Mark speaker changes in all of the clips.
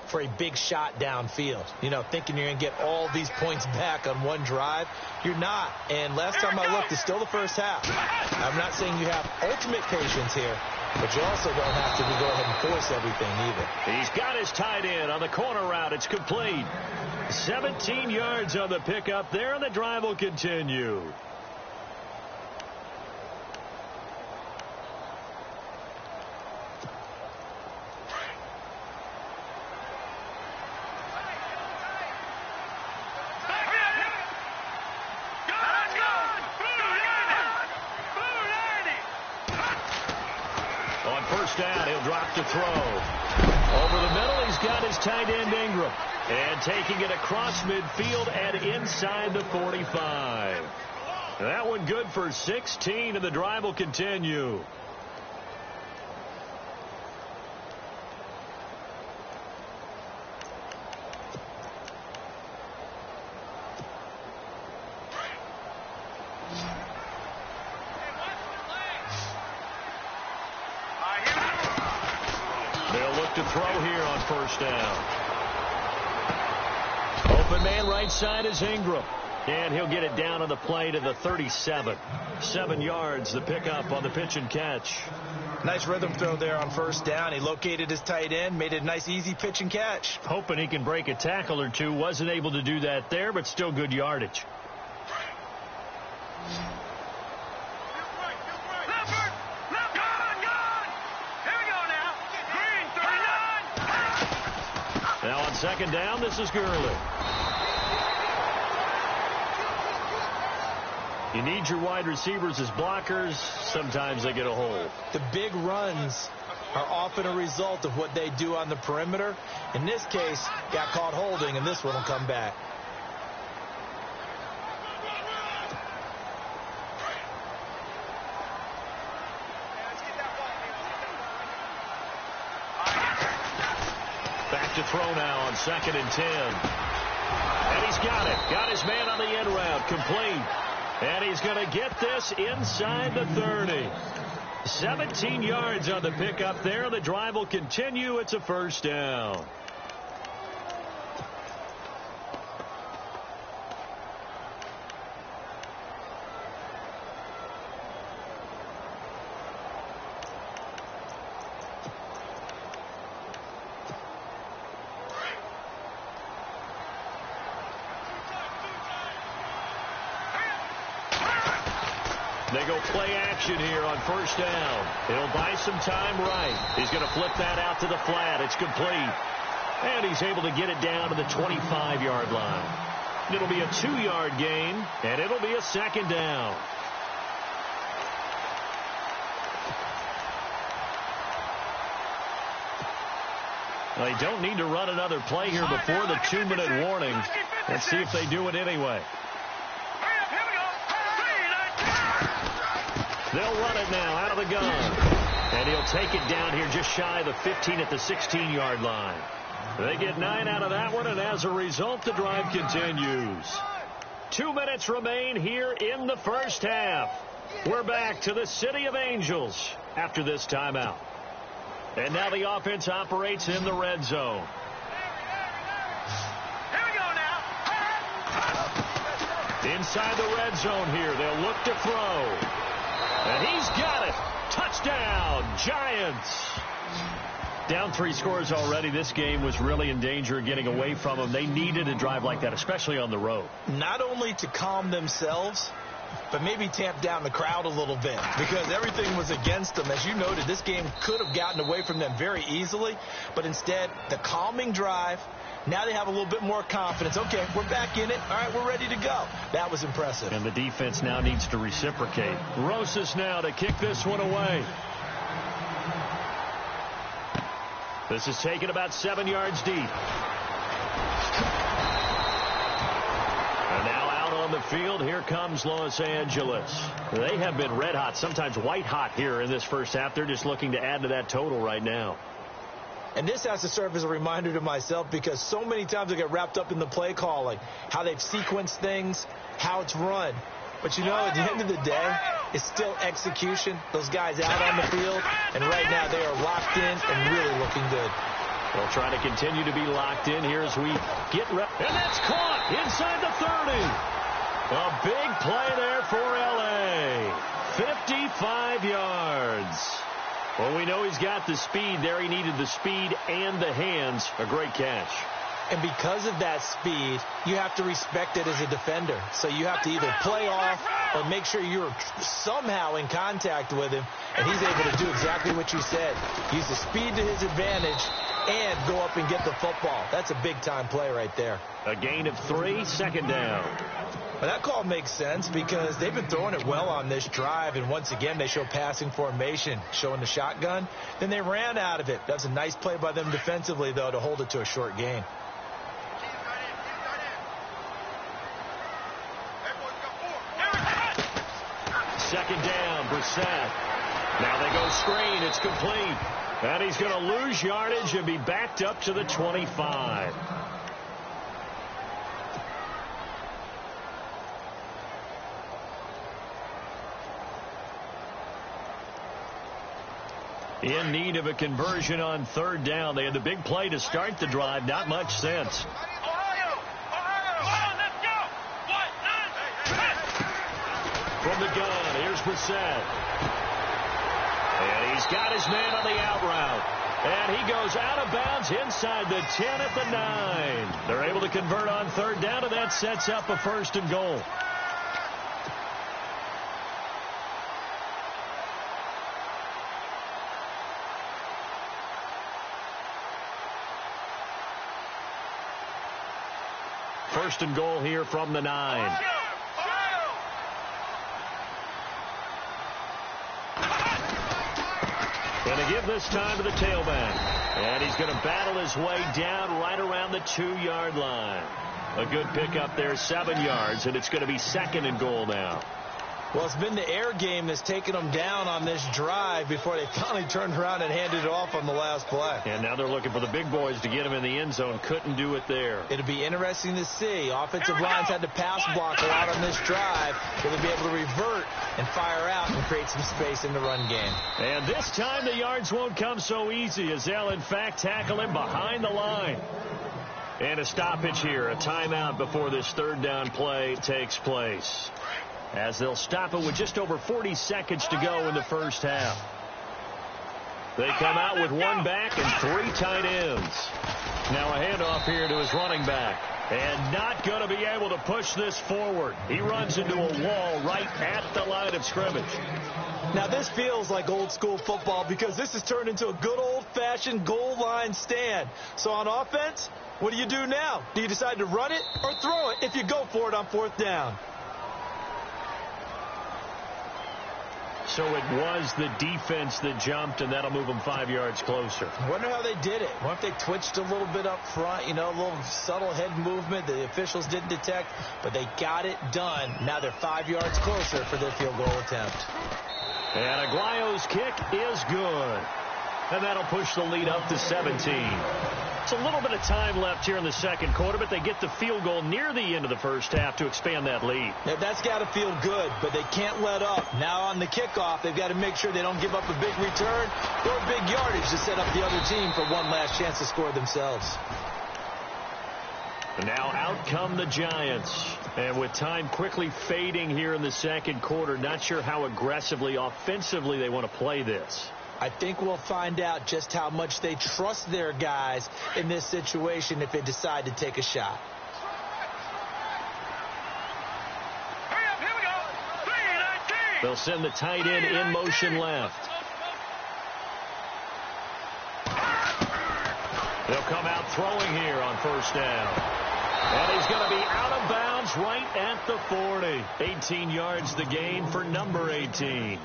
Speaker 1: for a big shot downfield. You know, thinking you're going to get all these points back on one drive. You're not. And last time I looked, it's still the first half. I'm not saying you have ultimate patience here, but you also don't have to go ahead and force everything either.
Speaker 2: He's got his tight end on the corner route. It's complete. 17 yards on the pickup there, and the drive will continue. First down, he'll drop to throw. Over the middle, he's got his tight end Ingram. And taking it across midfield and inside the 45. That one good for 16, and the drive will continue. To throw here on first down. Open man right side is Ingram. And he'll get it down on the play to the 37. 7 yards, the pickup on the pitch and catch.
Speaker 1: Nice rhythm throw there on first down. He located his tight end, made it a nice, easy pitch and catch.
Speaker 2: Hoping he can break a tackle or two. Wasn't able to do that there, but still good yardage. Now on second down, this is Gurley. You need your wide receivers as blockers. Sometimes they get a hole.
Speaker 1: The big runs are often a result of what they do on the perimeter. In this case, got caught holding, and this one will come back.
Speaker 2: To throw now on 2nd and 10. And he's got it. Got his man on the end route. Complete. And he's going to get this inside the 30. 17 yards on the pickup there. The drive will continue. It's a first down. They go play action here on first down. He'll buy some time right. He's going to flip that out to the flat. It's complete. And he's able to get it down to the 25-yard line. It'll be a 2-yard gain, and it'll be a second down. They don't need to run another play here before the 2-minute warning. Let's see if they do it anyway. They'll run it now out of the gun. And he'll take it down here just shy of the 15 at the 16-yard line. They get 9 out of that one, and as a result, the drive continues. 2 minutes remain here in the first half. We're back to the City of Angels after this timeout. And now the offense operates in the red zone.
Speaker 3: Here we go now.
Speaker 2: Inside the red zone here, they'll look to throw. And he's got it. Touchdown, Giants. Down 3 scores already. This game was really in danger of getting away from them. They needed a drive like that, especially on the road.
Speaker 1: Not only to calm themselves, but maybe tamp down the crowd a little bit because everything was against them. As you noted, this game could have gotten away from them very easily, but instead, the calming drive. Now they have a little bit more confidence. Okay, we're back in it. All right, we're ready to go. That was impressive.
Speaker 2: And the defense now needs to reciprocate. Rosas now to kick this one away. This is taken about 7 yards deep. And now out on the field, here comes Los Angeles. They have been red hot, sometimes white hot here in this first half. They're just looking to add to that total right now.
Speaker 1: And this has to serve as a reminder to myself because so many times I get wrapped up in the play calling, how they've sequenced things, how it's run. But, you know, at the end of the day, it's still execution. Those guys out on the field, and right now they are locked in and really looking good.
Speaker 2: They'll try to continue to be locked in here as we get ready. And that's caught inside the 30. A big play there for L.A. 55 yards. Well, we know he's got the speed there. He needed the speed and the hands. A great catch.
Speaker 1: And because of that speed, you have to respect it as a defender. So you have to either play off or make sure you're somehow in contact with him. And he's able to do exactly what you said. Use the speed to his advantage and go up and get the football. That's a big-time play right there.
Speaker 2: A gain of 3, second down.
Speaker 1: Well, that call makes sense because they've been throwing it well on this drive, and once again they show passing formation, showing the shotgun. Then they ran out of it. That's a nice play by them defensively, though, to hold it to a short gain.
Speaker 2: Second down, Brissett. Now they go screen. It's complete. And he's going to lose yardage and be backed up to the 25. In need of a conversion on third down. They had the big play to start the drive. Not much sense. From the gun, here's Brissett. And he's got his man on the out route. And he goes out of bounds inside the 10 at the 9. They're able to convert on third down, and that sets up a 1st and goal. First and goal here from the 9. Going to give this time to the tailback. And he's going to battle his way down right around the 2-yard line. A good pickup there, 7 yards, and it's going to be 2nd and goal now.
Speaker 1: Well, it's been the air game that's taken them down on this drive before they finally turned around and handed it off on the last play.
Speaker 2: And now they're looking for the big boys to get him in the end zone. Couldn't do it there.
Speaker 1: It'll be interesting to see. Offensive lines had to pass block a lot on this drive. Will they be able to revert and fire out and create some space in the run game?
Speaker 2: And this time the yards won't come so easy as they'll, in fact, tackle him behind the line. And a stoppage here, a timeout before this third down play takes place, as they'll stop it with just over 40 seconds to go in the first half. They come out with 1 back and 3 tight ends. Now a handoff here to his running back. And not going to be able to push this forward. He runs into a wall right at the line of scrimmage.
Speaker 1: Now this feels like old school football because this has turned into a good old-fashioned goal line stand. So on offense, what do you do now? Do you decide to run it or throw it if you go for it on 4th down?
Speaker 2: So it was the defense that jumped, and that'll move them 5 yards closer.
Speaker 1: I wonder how they did it. I wonder if they twitched a little bit up front, you know, a little subtle head movement the officials didn't detect, but they got it done. Now they're 5 yards closer for their field goal attempt.
Speaker 2: And Aguayo's kick is good. And that'll push the lead up to 17. It's a little bit of time left here in the second quarter, but they get the field goal near the end of the first half to expand that lead.
Speaker 1: Now, that's got to feel good, but they can't let up. Now on the kickoff, they've got to make sure they don't give up a big return or big yardage to set up the other team for one last chance to score themselves.
Speaker 2: And now out come the Giants. And with time quickly fading here in the second quarter, not sure how aggressively, offensively they want to play this.
Speaker 1: I think we'll find out just how much they trust their guys in this situation if they decide to take a shot.
Speaker 2: They'll send the tight end in motion left. They'll come out throwing here on 1st down. And he's going to be out of bounds right at the 40. 18 yards the gain for number 18.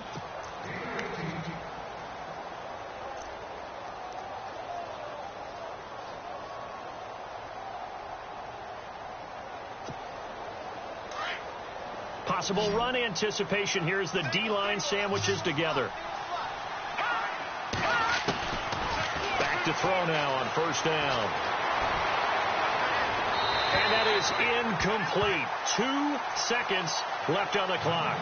Speaker 2: Possible run anticipation here as the D-line sandwiches together. Back to throw now on 1st down. And that is incomplete. 2 seconds left on the clock.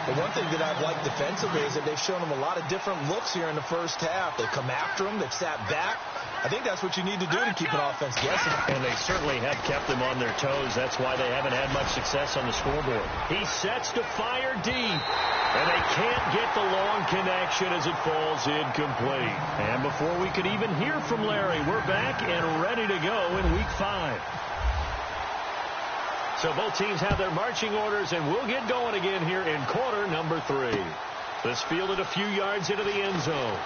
Speaker 1: But one thing that I've liked defensively is that they've shown them a lot of different looks here in the first half. They come after them. They've sat back. I think that's what you need to do to keep an offense guessing.
Speaker 2: And they certainly have kept them on their toes. That's why they haven't had much success on the scoreboard. He sets to fire deep. And they can't get the long connection as it falls incomplete. And before we could even hear from Larry, we're back and ready to go in Week 5. So both teams have their marching orders, and we'll get going again here in quarter number 3. This fielded a few yards into the end zone.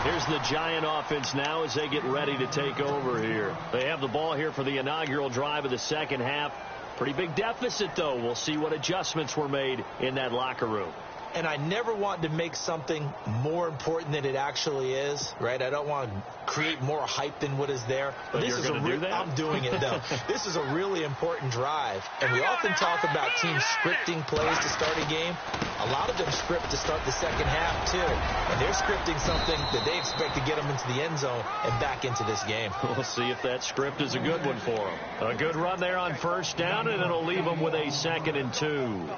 Speaker 2: Here's the Giant offense now as they get ready to take over here. They have the ball here for the inaugural drive of the second half. Pretty big deficit, though. We'll see what adjustments were made in that locker room.
Speaker 1: And I never want to make something more important than it actually is, right? I don't want to create more hype than what is there.
Speaker 2: But this is
Speaker 1: I'm doing it, though. This is a really important drive. And we often talk about teams scripting plays to start a game. A lot of them script to start the second half, too. And they're scripting something that they expect to get them into the end zone and back into this game.
Speaker 2: We'll see if that script is a good one for them. A good run there on first down, and it'll leave them with a 2nd and 2.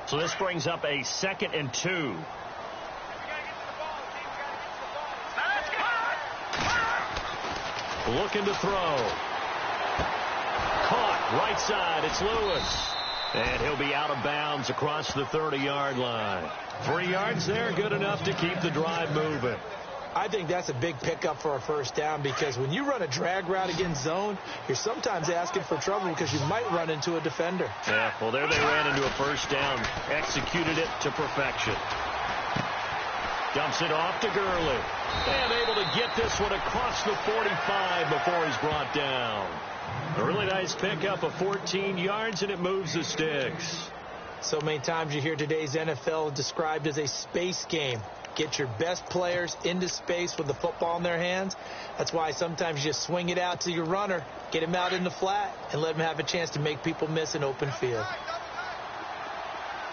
Speaker 2: So this brings up a 2nd and 2. Looking to throw. Caught right side. It's Lewis. And he'll be out of bounds across the 30-yard line. 3 yards there, good enough to keep the drive moving.
Speaker 1: I think that's a big pickup for a first down, because when you run a drag route against zone, you're sometimes asking for trouble because you might run into a defender.
Speaker 2: Yeah, well, there they ran into a first down. Executed it to perfection. Dumps it off to Gurley. And able to get this one across the 45 before he's brought down. A really nice pickup of 14 yards, and it moves the sticks.
Speaker 1: So many times you hear today's NFL described as a space game. Get your best players into space with the football in their hands. That's why sometimes you just swing it out to your runner, get him out in the flat, and let him have a chance to make people miss an open field.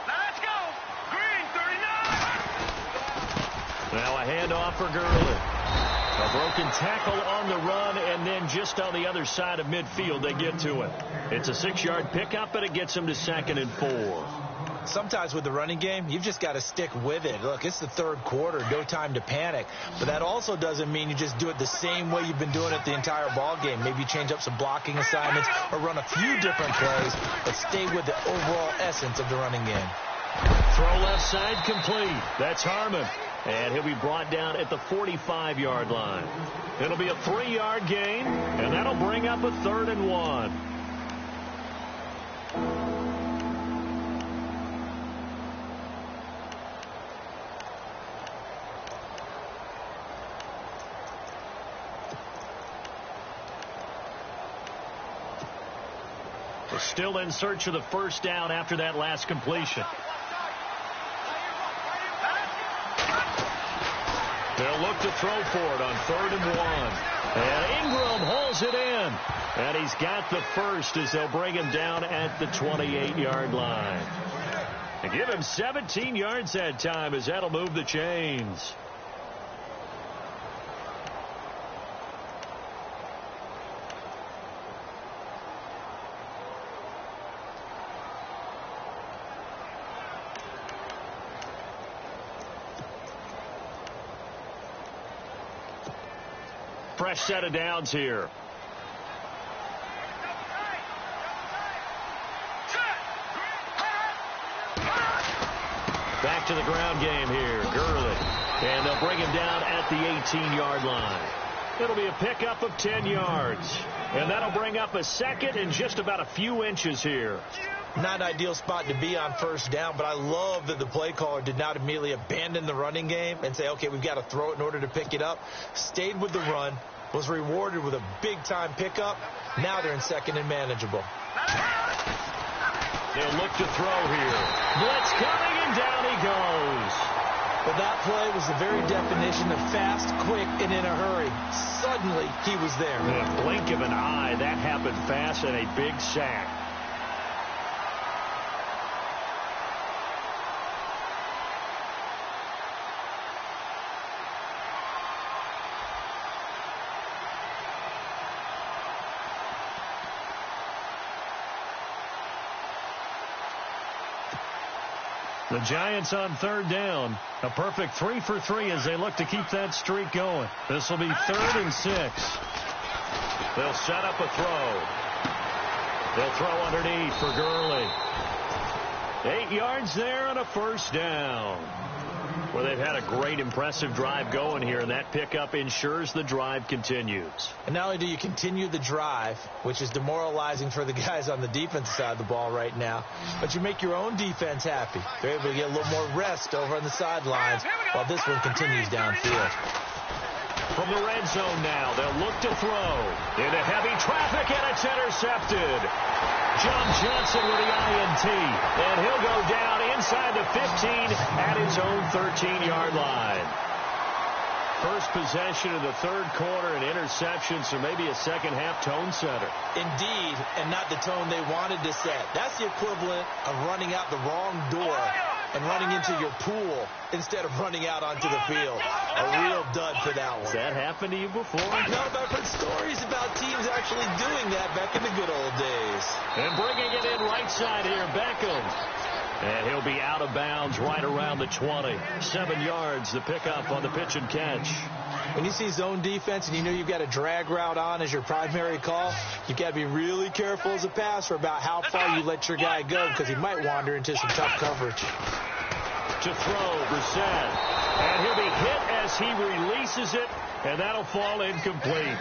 Speaker 3: Let's go! Green 39!
Speaker 2: Now a handoff for Gurley. A broken tackle on the run, and then just on the other side of midfield, they get to it. It's a 6-yard pickup, and it gets them to 2nd and 4.
Speaker 1: Sometimes with the running game, you've just got to stick with it. Look, it's the third quarter, no time to panic. But that also doesn't mean you just do it the same way you've been doing it the entire ball game. Maybe you change up some blocking assignments or run a few different plays, but stay with the overall essence of the running game.
Speaker 2: Throw left side complete. That's Harmon. And he'll be brought down at the 45-yard line. It'll be a 3-yard gain, and that'll bring up a 3rd and 1. We're still in search of the first down after that last completion. They'll look to throw for it on 3rd and 1. And Ingram holds it in. And he's got the first as they'll bring him down at the 28-yard line. And give him 17 yards that time as that'll move the chains. Fresh set of downs here. Back to the ground game here. Gurley. And they'll bring him down at the 18-yard line. It'll be a pickup of 10 yards. And that'll bring up a 2nd and just about a few inches here.
Speaker 1: Not an ideal spot to be on first down, but I love that the play caller did not immediately abandon the running game and say, okay, we've got to throw it in order to pick it up. Stayed with the run, was rewarded with a big-time pickup. Now they're in 2nd and manageable.
Speaker 2: They'll look to throw here. Blitz coming, and down he goes.
Speaker 1: But that play was the very definition of fast, quick, and in a hurry. Suddenly, he was there.
Speaker 2: In a blink of an eye, that happened fast, and a big sack. The Giants on third down. A perfect 3 for 3 as they look to keep that streak going. This will be 3rd and 6. They'll set up a throw. They'll throw underneath for Gurley. 8 yards there and a first down. Well, they've had a great, impressive drive going here, and that pickup ensures the drive continues.
Speaker 1: And not only do you continue the drive, which is demoralizing for the guys on the defense side of the ball right now, but you make your own defense happy. They're able to get a little more rest over on the sidelines while this one continues downfield.
Speaker 2: From the red zone now, they'll look to throw. Into heavy traffic, and it's intercepted. John Johnson with the INT, and he'll go down inside the 15 at his own 13-yard line. First possession of the third quarter, an interception, so maybe a second-half tone setter.
Speaker 1: Indeed, and not the tone they wanted to set. That's the equivalent of running out the wrong door and running into your pool instead of running out onto the field. A real dud for that one.
Speaker 2: Has that happened to you before?
Speaker 1: No, but I've heard stories about teams actually doing that back in the good old days.
Speaker 2: And bringing it in right side here, Beckham. And he'll be out of bounds right around the 20. 7 yards, the pickup on the pitch and catch.
Speaker 1: When you see zone defense and you know you've got a drag route on as your primary call, you've got to be really careful as a passer about how far you let your guy go because he might wander into some tough coverage.
Speaker 2: To throw, Brissett. And he'll be hit as he releases it, and that'll fall incomplete.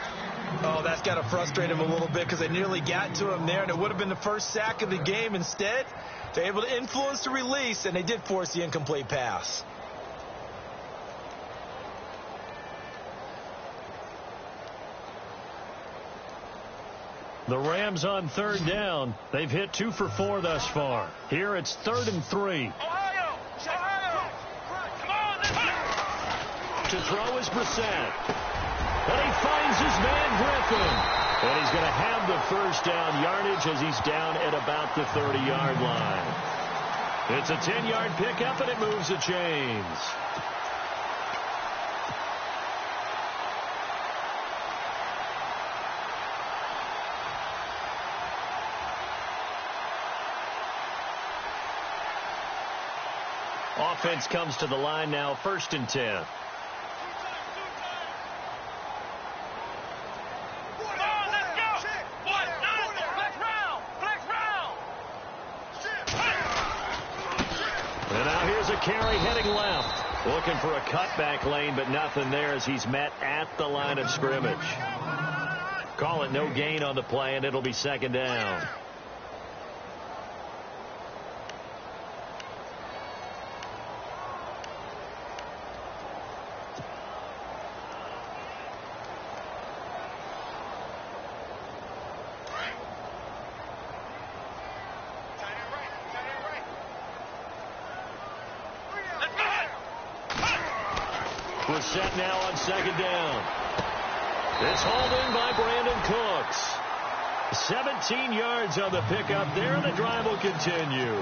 Speaker 1: Oh, that's got to frustrate him a little bit because they nearly got to him there, and it would have been the first sack of the game. Instead, they're able to influence the release, and they did force the incomplete pass.
Speaker 2: The Rams on third down. They've hit 2 for 4 thus far. Here it's 3rd and 3. To throw is Brissett. And he finds his man Griffin. And he's going to have the first down yardage as he's down at about the 30-yard line. It's a 10-yard pickup, and it moves the chains. Offense comes to the line now, 1st and 10. And now here's a carry heading left. Looking for a cutback lane, but nothing there as he's met at the line of scrimmage. Call it no gain on the play, and it'll be 2nd down. Set now on 2nd down. It's hauled in by Brandon Cooks. 17 yards on the pickup there, and the drive will continue.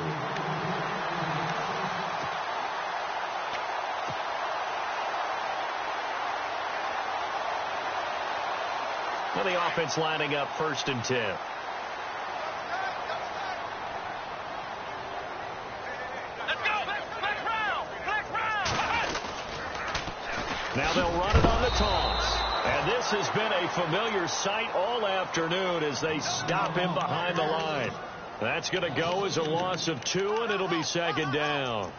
Speaker 2: Well, the offense lining up 1st and 10. Now they'll run it on the toss. And this has been a familiar sight all afternoon as they stop him behind the line. That's going to go as a loss of 2, and it'll be 2nd down.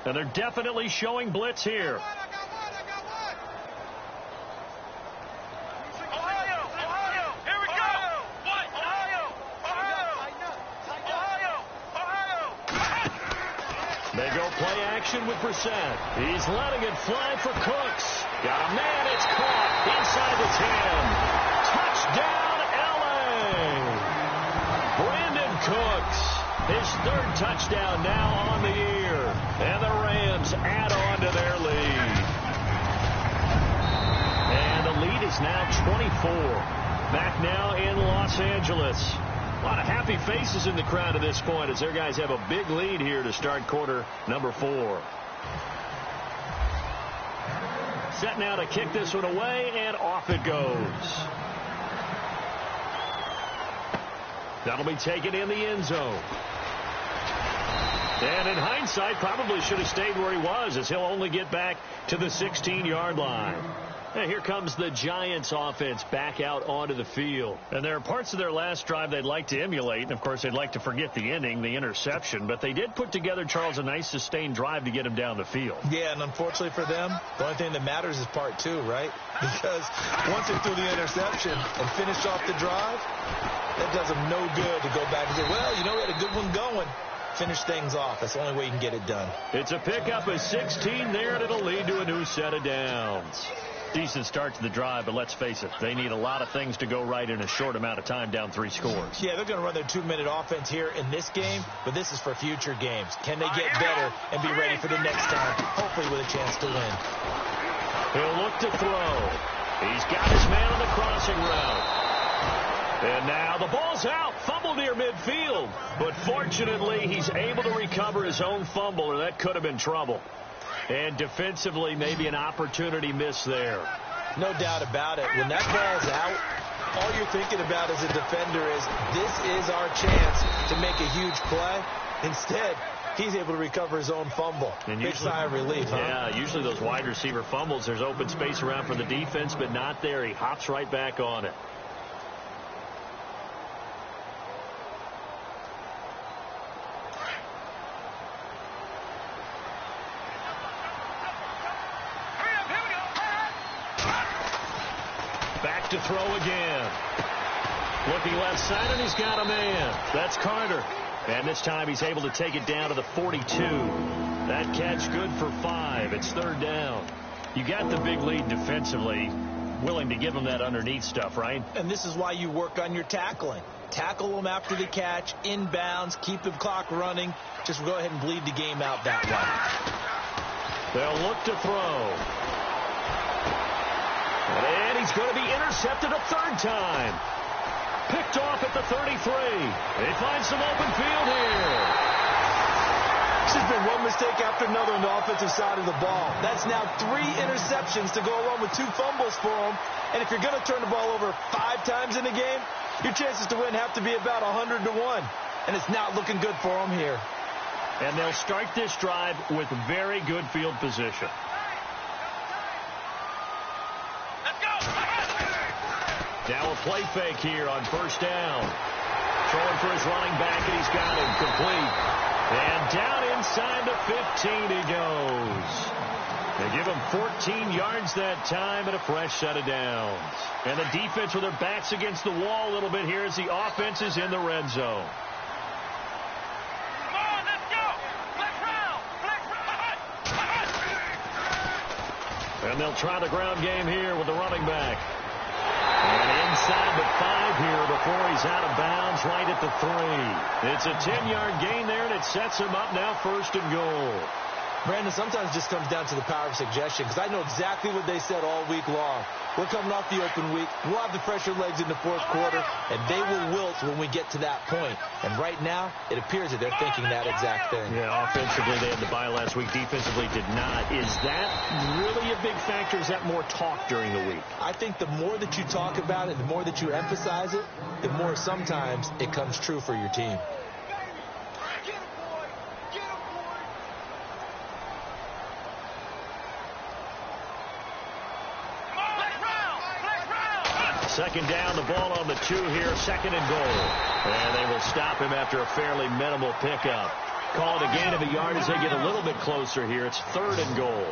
Speaker 2: And they're definitely showing blitz here. They go play action with Brissett. He's letting it fly for Cooks. Got a man. It's caught inside the 10. Touchdown, L.A. Brandon Cooks. His 3rd touchdown now on the year. And the Rams add on to their lead. And the lead is now 24. Back now in Los Angeles. A lot of happy faces in the crowd at this point as their guys have a big lead here to start quarter number 4. Set now to kick this one away, and off it goes. That'll be taken in the end zone. And in hindsight, probably should have stayed where he was, as he'll only get back to the 16-yard line. And here comes the Giants offense back out onto the field. And there are parts of their last drive they'd like to emulate. And, of course, they'd like to forget the inning, the interception. But they did put together, Charles, a nice sustained drive to get him down the field.
Speaker 1: Yeah, and unfortunately for them, the only thing that matters is part two, right? Because once they threw the interception and finished off the drive, that does them no good to go back and say, well, you know, we had a good one going. Finish things off. That's the only way you can get it done.
Speaker 2: It's a pickup of 16 there, and it'll lead to a new set of downs. Decent start to the drive, but let's face it, they need a lot of things to go right in a short amount of time, down 3 scores.
Speaker 1: Yeah, they're going to run their 2-minute offense here in this game, but this is for future games. Can they get better and be ready for the next time, hopefully with a chance to win?
Speaker 2: He'll look to throw. He's got his man on the crossing route. And now the ball's out, fumble near midfield. But fortunately, he's able to recover his own fumble, or that could have been trouble. And defensively, maybe an opportunity missed there.
Speaker 1: No doubt about it. When that ball's out, all you're thinking about as a defender is, this is our chance to make a huge play. Instead, he's able to recover his own fumble. And big sigh of relief, huh?
Speaker 2: Yeah, usually those wide receiver fumbles, there's open space around for the defense, but not there. He hops right back on it. Back to throw again. Looking left side, and he's got a man. That's Carter. And this time he's able to take it down to the 42. That catch good for 5. It's 3rd down. You got the big lead defensively. Willing to give him that underneath stuff, right?
Speaker 1: And this is why you work on your tackling. Tackle him after the catch, inbounds, keep the clock running. Just go ahead and bleed the game out that way.
Speaker 2: They'll look to throw. And he's going to be intercepted a 3rd time. Picked off at the 33. They find some open field here.
Speaker 1: It's just been one mistake after another on the offensive side of the ball. That's now 3 interceptions to go along with 2 fumbles for him. And if you're going to turn the ball over 5 times in a game, your chances to win have to be about 100 to 1. And it's not looking good for him here.
Speaker 2: And they'll start this drive with very good field position. Now a play fake here on 1st down. Throwing for his running back, and he's got him complete. And down inside the 15 he goes. They give him 14 yards that time and a fresh set of downs. And the defense with their backs against the wall a little bit here as the offense is in the red zone.
Speaker 3: Come on, let's go. Flex round.
Speaker 2: And they'll try the ground game here with the running back. And inside the 5 here before he's out of bounds right at the 3. It's a 10-yard gain there, and it sets him up now 1st and goal.
Speaker 1: Brandon, sometimes it just comes down to the power of suggestion, because I know exactly what they said all week long. We're coming off the open week. We'll have the fresher legs in the 4th quarter, and they will wilt when we get to that point. And right now, it appears that they're thinking that exact thing.
Speaker 2: Yeah, offensively, they had the bye last week. Defensively, did not. Is that really a big factor? Is that more talk during the week?
Speaker 1: I think the more that you talk about it, the more that you emphasize it, the more sometimes it comes true for your team.
Speaker 2: Second down, the ball on the 2 here, 2nd and goal. And they will stop him after a fairly minimal pickup. Called a gain of a yard as they get a little bit closer here. It's 3rd and goal.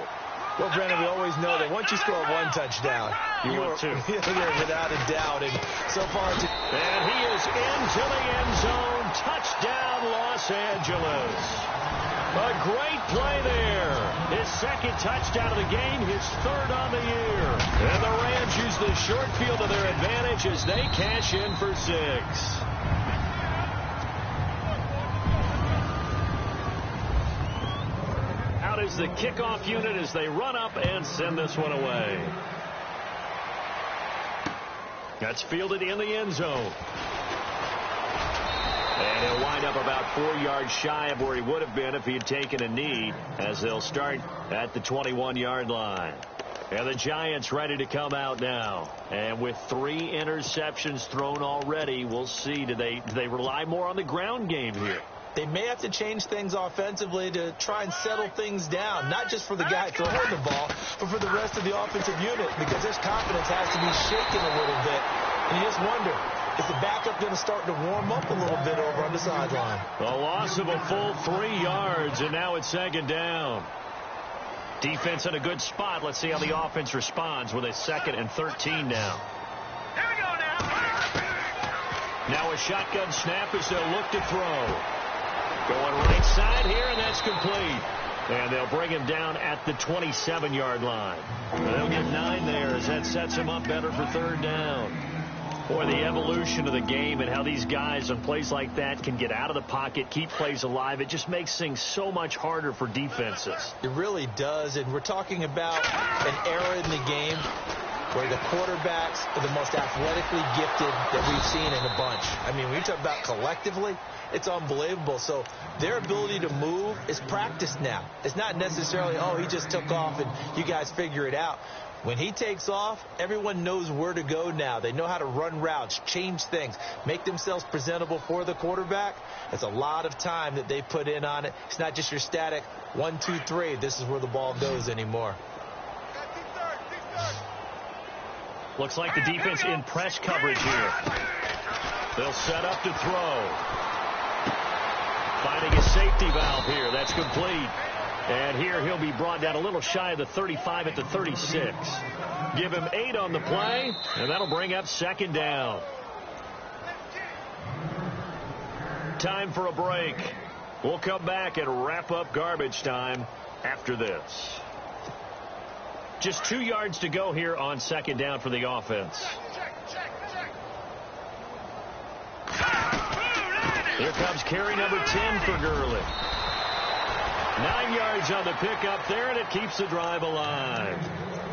Speaker 1: Well, Brandon, we always know that once you score 1 touchdown,
Speaker 2: you want 2.
Speaker 1: You're without a doubt. And so far,
Speaker 2: and he is into the end zone. Touchdown, Los Angeles. A great play there. His 2nd touchdown of the game, his 3rd on the year. And the Rams use the short field to their advantage as they cash in for 6. Out is the kickoff unit as they run up and send this one away. That's fielded in the end zone. And he'll wind up about 4 yards shy of where he would have been if he had taken a knee, as they'll start at the 21-yard line. And the Giants ready to come out now. And with 3 interceptions thrown already, we'll see. Do they rely more on the ground game here?
Speaker 1: They may have to change things offensively to try and settle things down, not just for the guy throwing the ball, but for the rest of the offensive unit, because his confidence has to be shaken a little bit. And you just wonder, is the backup going to start to warm up a little bit over on the sideline?
Speaker 2: A loss of a full 3 yards, and now it's 2nd down. Defense in a good spot. Let's see how the offense responds with a 2nd and 13 now.
Speaker 3: Here we go now.
Speaker 2: Now a shotgun snap as they'll look to throw. Going right side here, and that's complete. And they'll bring him down at the 27-yard line. They'll get 9 there as that sets him up better for 3rd down. Boy, the evolution of the game and how these guys on plays like that can get out of the pocket, keep plays alive, it just makes things so much harder for defenses.
Speaker 1: It really does, and we're talking about an era in the game where the quarterbacks are the most athletically gifted that we've seen in a bunch. I mean, when you talk about collectively, it's unbelievable. So their ability to move is practiced now. It's not necessarily, oh, he just took off and you guys figure it out. When he takes off, everyone knows where to go now. They know how to run routes, change things, make themselves presentable for the quarterback. It's a lot of time that they put in on it. It's not just your static 1, 2, 3. This is where the ball goes anymore.
Speaker 2: Looks like the defense in press coverage here. They'll set up to throw. Finding a safety valve here. That's complete. And here he'll be brought down a little shy of the 35 at the 36. Give him 8 on the play, and that'll bring up 2nd down. Time for a break. We'll come back and wrap up garbage time after this. Just 2 yards to go here on 2nd down for the offense. Here comes carry number 10 for Gurley. 9 yards on the pickup there, and it keeps the drive alive.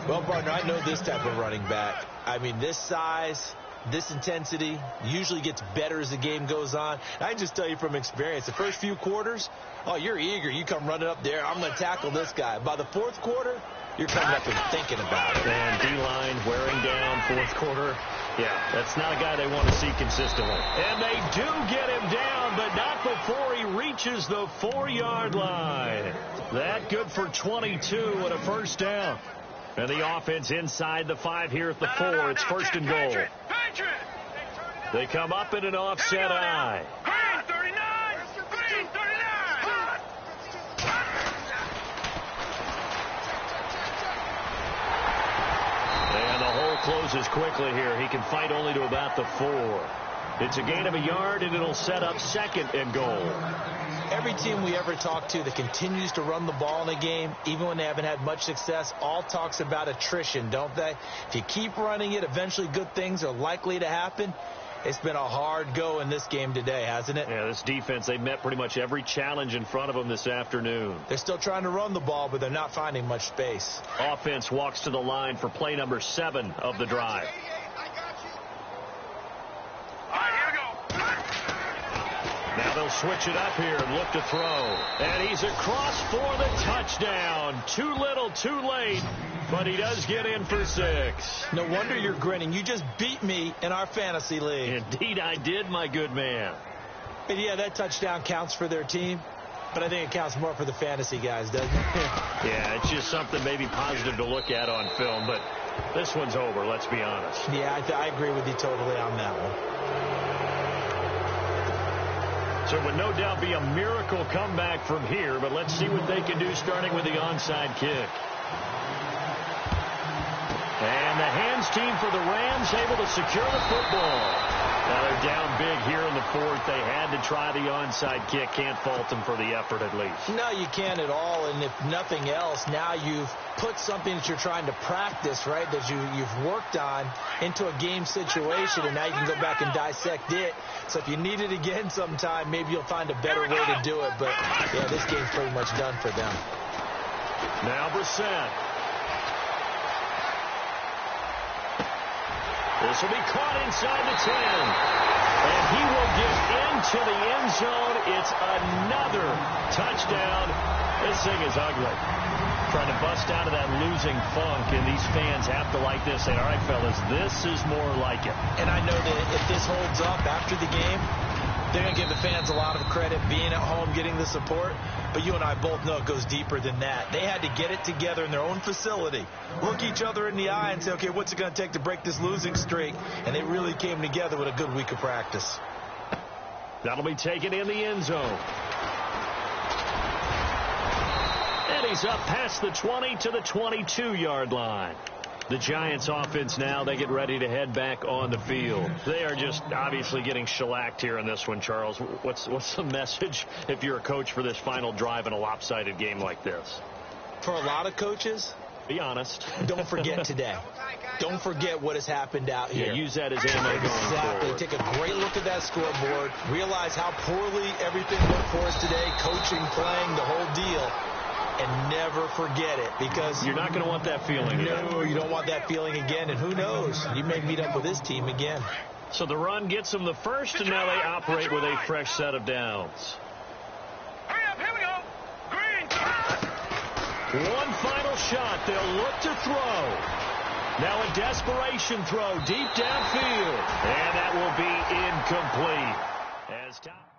Speaker 1: Well, partner, I know this type of running back. I mean, this size, this intensity usually gets better as the game goes on. And I can just tell you from experience, the first few quarters, oh, you're eager. You come running up there. I'm going to tackle this guy. By the 4th quarter, you're coming up and thinking about it.
Speaker 2: And D-line wearing down 4th quarter. Yeah, that's not a guy they want to see consistently. And they do get him down, but not before he reaches the 4-yard line. That good for 22 and a 1st down. And the offense inside the 5 here at the 4. It's 1st and goal. They come up in an offset eye.
Speaker 3: Green 39. Green 39.
Speaker 2: And the hole closes quickly here. He can fight only to about the 4. It's a gain of a yard, and it'll set up 2nd and goal.
Speaker 1: Every team we ever talk to that continues to run the ball in a game, even when they haven't had much success, all talks about attrition, don't they? If you keep running it, eventually good things are likely to happen. It's been a hard go in this game today, hasn't it?
Speaker 2: Yeah, this defense, they met pretty much every challenge in front of them this afternoon.
Speaker 1: They're still trying to run the ball, but they're not finding much space.
Speaker 2: Offense walks to the line for play number 7 of the drive. Now they'll switch it up here and look to throw. And he's across for the touchdown. Too little, too late, but he does get in for 6.
Speaker 1: No wonder you're grinning. You just beat me in our fantasy league.
Speaker 2: Indeed I did, my good man.
Speaker 1: And yeah, that touchdown counts for their team, but I think it counts more for the fantasy guys, doesn't it?
Speaker 2: Yeah, it's just something maybe positive to look at on film, but this one's over, let's be honest.
Speaker 1: Yeah, I agree with you totally on that one.
Speaker 2: So it would no doubt be a miracle comeback from here, but let's see what they can do starting with the onside kick. And the hands team for the Rams able to secure the football. Now they're down big here in the 4th. They had to try the onside kick. Can't fault them for the effort at least.
Speaker 1: No, you can't at all. And if nothing else, now you've put something that you're trying to practice, right, that you've worked on into a game situation, and now you can go back and dissect it. So if you need it again sometime, maybe you'll find a better way to do it. But, yeah, this game's pretty much done for them.
Speaker 2: Now Brissett. This will be caught inside the 10. And he will get into the end zone. It's another touchdown. This thing is ugly. trying to bust out of that losing funk, and these fans have to like this. Saying, all right, fellas, this is more like it.
Speaker 1: And I know that if this holds up after the game, they're going to give the fans a lot of credit being at home, getting the support. But you and I both know it goes deeper than that. They had to get it together in their own facility, look each other in the eye and say, okay, what's it going to take to break this losing streak? And they really came together with a good week of practice.
Speaker 2: That'll be taken in the end zone. And he's up past the 20 to the 22-yard line. The Giants offense now, they get ready to head back on the field. They are just obviously getting shellacked here in this one, Charles. What's the message if you're a coach for this final drive in a lopsided game like this?
Speaker 1: For a lot of coaches,
Speaker 2: be honest.
Speaker 1: Don't forget today. Don't forget what has happened out here.
Speaker 2: Yeah, use that as ammo going
Speaker 1: Exactly.
Speaker 2: forward.
Speaker 1: Take a great look at that scoreboard. Realize how poorly everything went for us today. Coaching, playing, the whole deal. And never forget it, because
Speaker 2: you're not going to want that feeling.
Speaker 1: No, you don't want that feeling again. And who knows? You may meet up with this team again.
Speaker 2: So the run gets them the first, and now they operate with a fresh set of downs.
Speaker 3: Hurry up, here we go. Green.
Speaker 2: One final shot. They'll look to throw. Now a desperation throw deep downfield. And that will be incomplete. As top